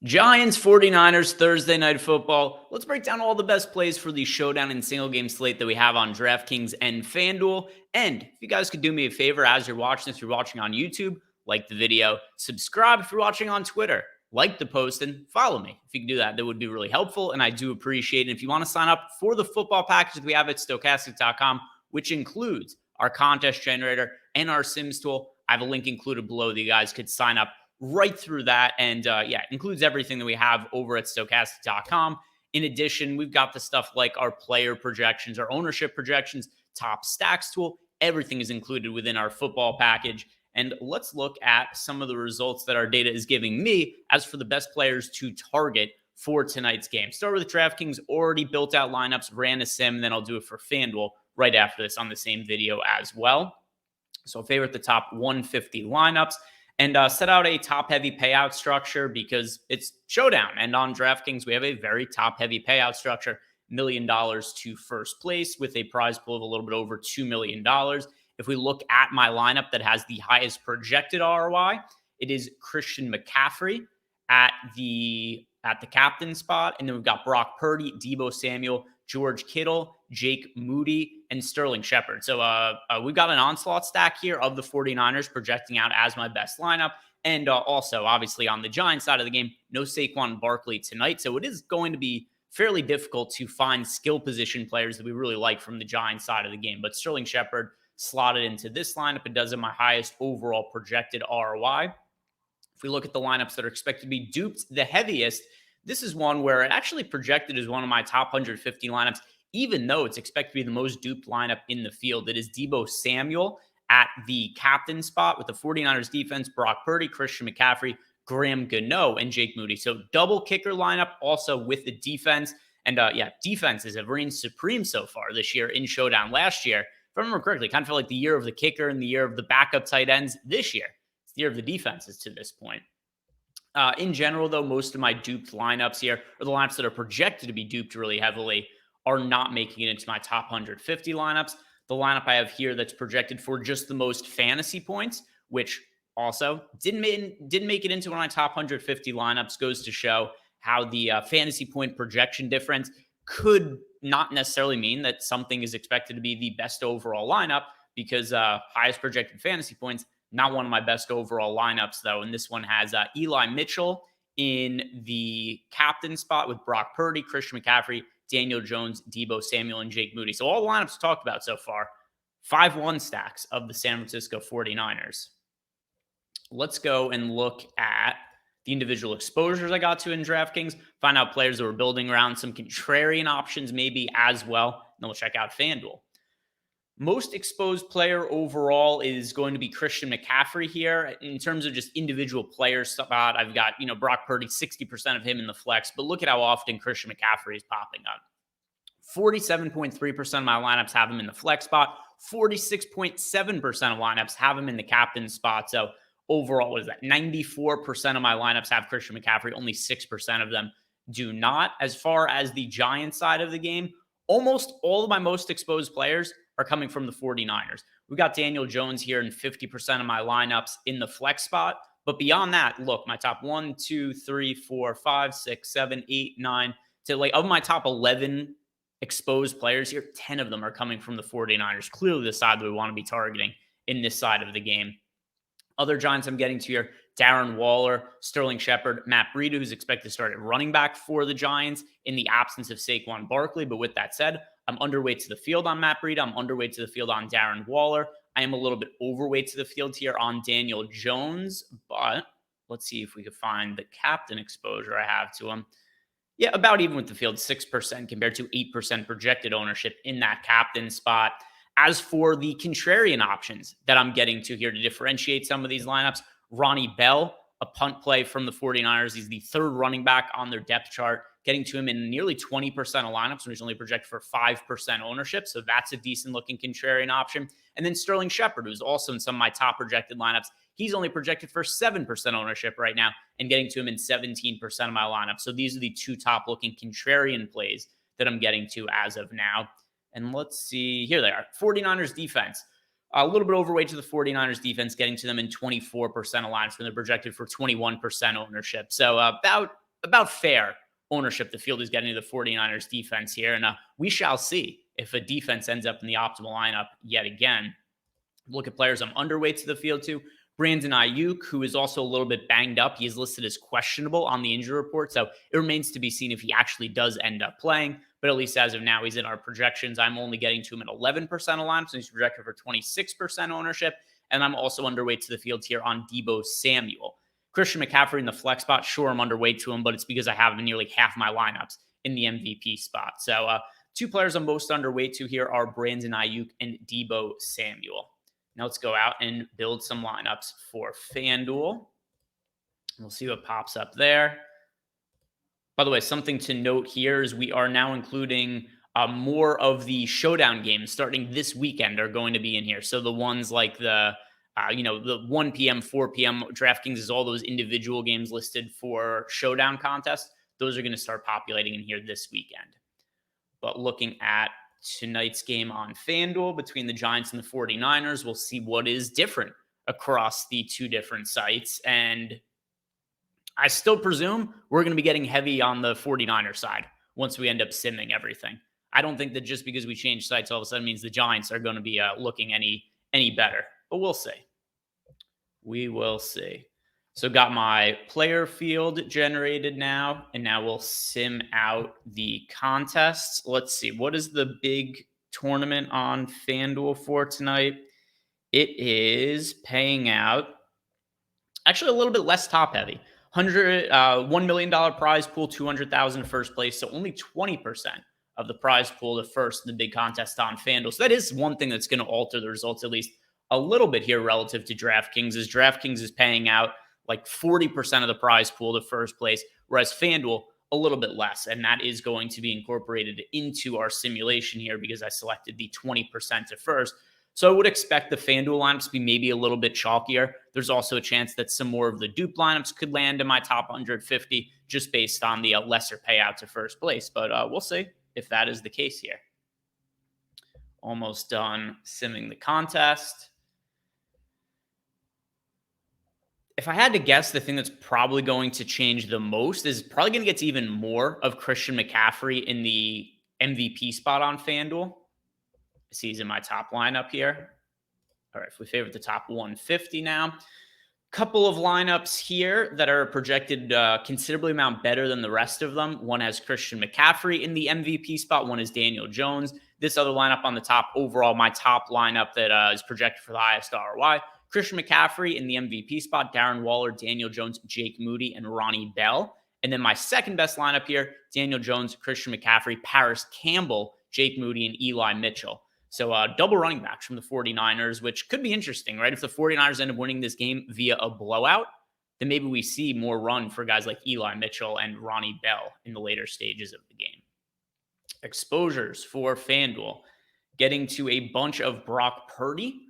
Giants-49ers Thursday Night Football. Let's break down all the best plays for the showdown and single game slate that we have on DraftKings and FanDuel. And if you guys could do me a favor as you're watching this, if you're watching on YouTube, like the video, subscribe if you're watching on Twitter, like the post, and follow me. If you can do that, that would be really helpful, and I do appreciate it. And if you want to sign up for the football package that we have at Stokastic.com, which includes our contest generator and our Sims tool, I have a link included below that you guys could sign up right through that. And includes everything that we have over at Stokastic.com. In addition, we've got the stuff like our player projections, our ownership projections, top stacks tool. Everything is included within our football package. And let's look at some of the results that our data is giving me as for the best players to target for tonight's game. Start with DraftKings already built out lineups, ran a sim, then I'll do it for FanDuel right after this on the same video as well. So favorite the top 150 lineups. And set out a top-heavy payout structure because it's showdown. And on DraftKings, we have a very top-heavy payout structure, $1 million to first place with a prize pool of a little bit over $2 million. If we look at my lineup that has the highest projected ROI, it is Christian McCaffrey at the captain spot. And then we've got Brock Purdy, Deebo Samuel, George Kittle, Jake Moody, and Sterling Shepard. So we've got an onslaught stack here of the 49ers projecting out as my best lineup. And also, obviously, on the Giants side of the game, no Saquon Barkley tonight. So it is going to be fairly difficult to find skill position players that we really like from the Giants side of the game. But Sterling Shepard slotted into this lineup. It does have my highest overall projected ROI. If we look at the lineups that are expected to be duped the heaviest, this is one where it actually projected as one of my top 150 lineups, even though it's expected to be the most duped lineup in the field. It is Deebo Samuel at the captain spot with the 49ers defense, Brock Purdy, Christian McCaffrey, Graham Gano, and Jake Moody. So double kicker lineup also with the defense. And defenses have reigned supreme so far this year in Showdown. Last year, if I remember correctly, kind of felt like the year of the kicker and the year of the backup tight ends. This year, it's the year of the defenses to this point. In general, though, most of my duped lineups here, or the lineups that are projected to be duped really heavily, are not making it into my top 150 lineups. The lineup I have here that's projected for just the most fantasy points, which also didn't make it into one of my top 150 lineups, goes to show how the fantasy point projection difference could not necessarily mean that something is expected to be the best overall lineup, because highest projected fantasy points, not one of my best overall lineups, though. And this one has Eli Mitchell in the captain spot with Brock Purdy, Christian McCaffrey, Daniel Jones, Deebo Samuel, and Jake Moody. So all the lineups talked about so far, 5-1 stacks of the San Francisco 49ers. Let's go and look at the individual exposures I got to in DraftKings, find out players that were building around some contrarian options maybe as well. Then we'll check out FanDuel. Most exposed player overall is going to be Christian McCaffrey here. In terms of just individual player spot, I've got, Brock Purdy, 60% of him in the flex, but look at how often Christian McCaffrey is popping up. 47.3% of my lineups have him in the flex spot. 46.7% of lineups have him in the captain spot. So overall, what is that? 94% of my lineups have Christian McCaffrey. Only 6% of them do not. As far as the Giants side of the game, almost all of my most exposed players are coming from the 49ers. We've got Daniel Jones here in 50% of my lineups in the flex spot. But beyond that, look, my top 1, 2, 3, 4, 5, 6, 7, 8, 9, of my top 11 exposed players here, 10 of them are coming from the 49ers. Clearly the side that we want to be targeting in this side of the game. Other Giants I'm getting to here, Darren Waller, Sterling Shepard, Matt Breida, who's expected to start at running back for the Giants in the absence of Saquon Barkley. But with that said, I'm underweight to the field on Matt Breida. I'm underweight to the field on Darren Waller. I am a little bit overweight to the field here on Daniel Jones. But let's see if we could find the captain exposure I have to him. Yeah, about even with the field, 6% compared to 8% projected ownership in that captain spot. As for the contrarian options that I'm getting to here to differentiate some of these lineups, Ronnie Bell, a punt play from the 49ers. He's the third running back on their depth chart, getting to him in nearly 20% of lineups, originally projected for 5% ownership. So that's a decent looking contrarian option. And then Sterling Shepard, who's also in some of my top projected lineups. He's only projected for 7% ownership right now and getting to him in 17% of my lineup. So these are the two top looking contrarian plays that I'm getting to as of now. And let's see, here they are. 49ers defense. A little bit overweight to the 49ers defense, getting to them in 24% of lineups when they're projected for 21% ownership. So about about fair ownership the field is getting to the 49ers defense here. And we shall see if a defense ends up in the optimal lineup yet again. Look at players I'm underweight to the field to. Brandon Ayuk, who is also a little bit banged up. He is listed as questionable on the injury report, so it remains to be seen if he actually does end up playing. But at least as of now, he's in our projections. I'm only getting to him at 11% of lineups, so he's projected for 26% ownership. And I'm also underweight to the field here on Deebo Samuel. Christian McCaffrey in the flex spot, sure, I'm underweight to him, but it's because I have him in nearly half my lineups in the MVP spot. So two players I'm most underweight to here are Brandon Ayuk and Deebo Samuel. Now let's go out and build some lineups for FanDuel. We'll see what pops up there. By the way, something to note here is we are now including more of the showdown games starting this weekend are going to be in here. So the ones like the 1 p.m., 4 p.m. DraftKings is all those individual games listed for showdown contests. Those are going to start populating in here this weekend. But looking at tonight's game on FanDuel between the Giants and the 49ers, we'll see what is different across the two different sites. And I still presume we're going to be getting heavy on the 49ers side once we end up simming everything. I don't think that just because we change sites all of a sudden means the Giants are going to be looking any better. But we'll see. We will see. So got my player field generated now, and now we'll sim out the contests. Let's see. What is the big tournament on FanDuel for tonight? It is paying out actually a little bit less top heavy. $1 million prize pool, 200,000 first place. So only 20% of the prize pool to first in the big contest on FanDuel. So that is one thing that's going to alter the results at least a little bit here relative to DraftKings, is DraftKings is paying out like 40% of the prize pool to first place, whereas FanDuel a little bit less. And that is going to be incorporated into our simulation here because I selected the 20% to first. So I would expect the FanDuel lineups to be maybe a little bit chalkier. There's also a chance that some more of the dupe lineups could land in my top 150 just based on the lesser payout to first place. But we'll see if that is the case here. Almost done simming the contest. If I had to guess, the thing that's probably going to change the most is probably going to get to even more of Christian McCaffrey in the MVP spot on FanDuel. See, he's in my top lineup here. All right, if we favorite the top 150 now. Couple of lineups here that are projected considerably amount better than the rest of them. One has Christian McCaffrey in the MVP spot. One is Daniel Jones. This other lineup on the top, overall, my top lineup that is projected for the highest ROI. Christian McCaffrey in the MVP spot, Darren Waller, Daniel Jones, Jake Moody, and Ronnie Bell. And then my second best lineup here, Daniel Jones, Christian McCaffrey, Paris Campbell, Jake Moody, and Eli Mitchell. So double running backs from the 49ers, which could be interesting, right? If the 49ers end up winning this game via a blowout, then maybe we see more run for guys like Eli Mitchell and Ronnie Bell in the later stages of the game. Exposures for FanDuel, getting to a bunch of Brock Purdy.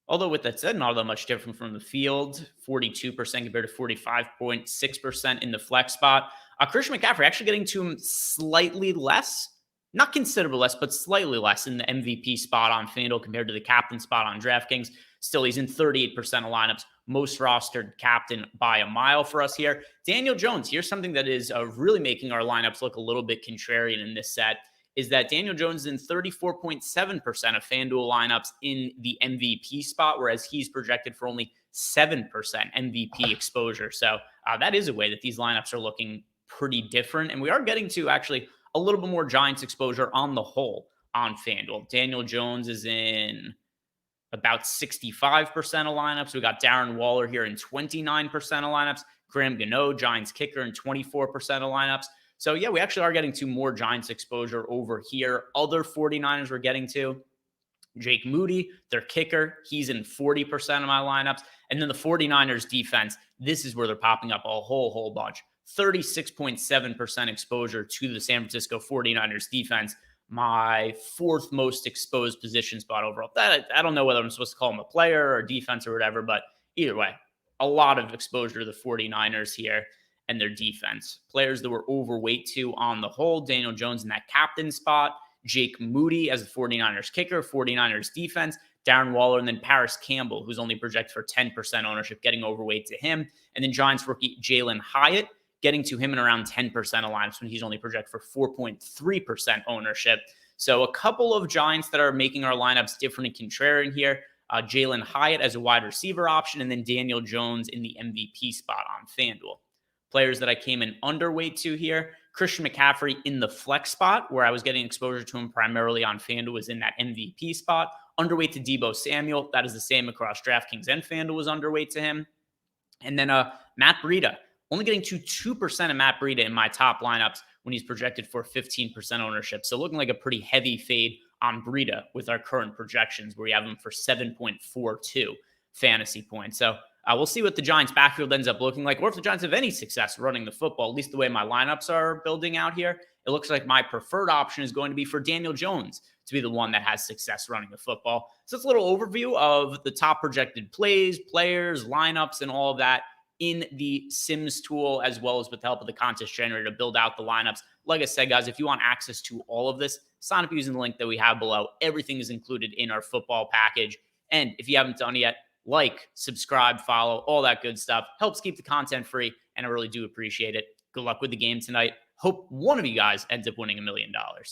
Although with that said, not that much different from the field, 42% compared to 45.6% in the flex spot. Christian McCaffrey actually getting to him slightly less, not considerably less, but slightly less in the MVP spot on FanDuel compared to the captain spot on DraftKings. Still, he's in 38% of lineups, most rostered captain by a mile for us here. Daniel Jones, here's something that is really making our lineups look a little bit contrarian in this set, is that Daniel Jones is in 34.7% of FanDuel lineups in the MVP spot, whereas he's projected for only 7% MVP exposure. So that is a way that these lineups are looking pretty different. And we are getting to actually a little bit more Giants exposure on the whole on FanDuel. Daniel Jones is in about 65% of lineups. We got Darren Waller here in 29% of lineups. Graham Gano, Giants kicker, in 24% of lineups. So, yeah, we actually are getting to more Giants exposure over here. Other 49ers we're getting to, Jake Moody, their kicker, he's in 40% of my lineups. And then the 49ers defense, this is where they're popping up a whole bunch. 36.7% exposure to the San Francisco 49ers defense, my fourth most exposed position spot overall. That I don't know whether I'm supposed to call him a player or defense or whatever, but either way, a lot of exposure to the 49ers here and their defense. Players that were overweight to on the whole, Daniel Jones in that captain spot, Jake Moody as the 49ers kicker, 49ers defense, Darren Waller, and then Paris Campbell, who's only projected for 10% ownership, getting overweight to him. And then Giants rookie Jalen Hyatt getting to him in around 10% of lineups when he's only projected for 4.3% ownership. So a couple of Giants that are making our lineups different and contrarian here. Jalen Hyatt as a wide receiver option, and then Daniel Jones in the MVP spot on FanDuel. Players that I came in underweight to here, Christian McCaffrey in the flex spot, where I was getting exposure to him primarily on FanDuel, was in that MVP spot. Underweight to Deebo Samuel. That is the same across DraftKings and FanDuel, was underweight to him. And then Matt Breida, only getting to 2% of Matt Breida in my top lineups when he's projected for 15% ownership. So looking like a pretty heavy fade on Breida with our current projections, where we have him for 7.42 fantasy points. So we'll see what the Giants' backfield ends up looking like, or if the Giants have any success running the football. At least the way my lineups are building out here, it looks like my preferred option is going to be for Daniel Jones to be the one that has success running the football. So it's a little overview of the top projected plays, players, lineups, and all of that in the Sims tool, as well as with the help of the contest generator to build out the lineups. Like I said, guys, if you want access to all of this, sign up using the link that we have below. Everything is included in our football package. And if you haven't done it yet, like, subscribe, follow, all that good stuff. Helps keep the content free, and I really do appreciate it. Good luck with the game tonight. Hope one of you guys ends up winning $1 million.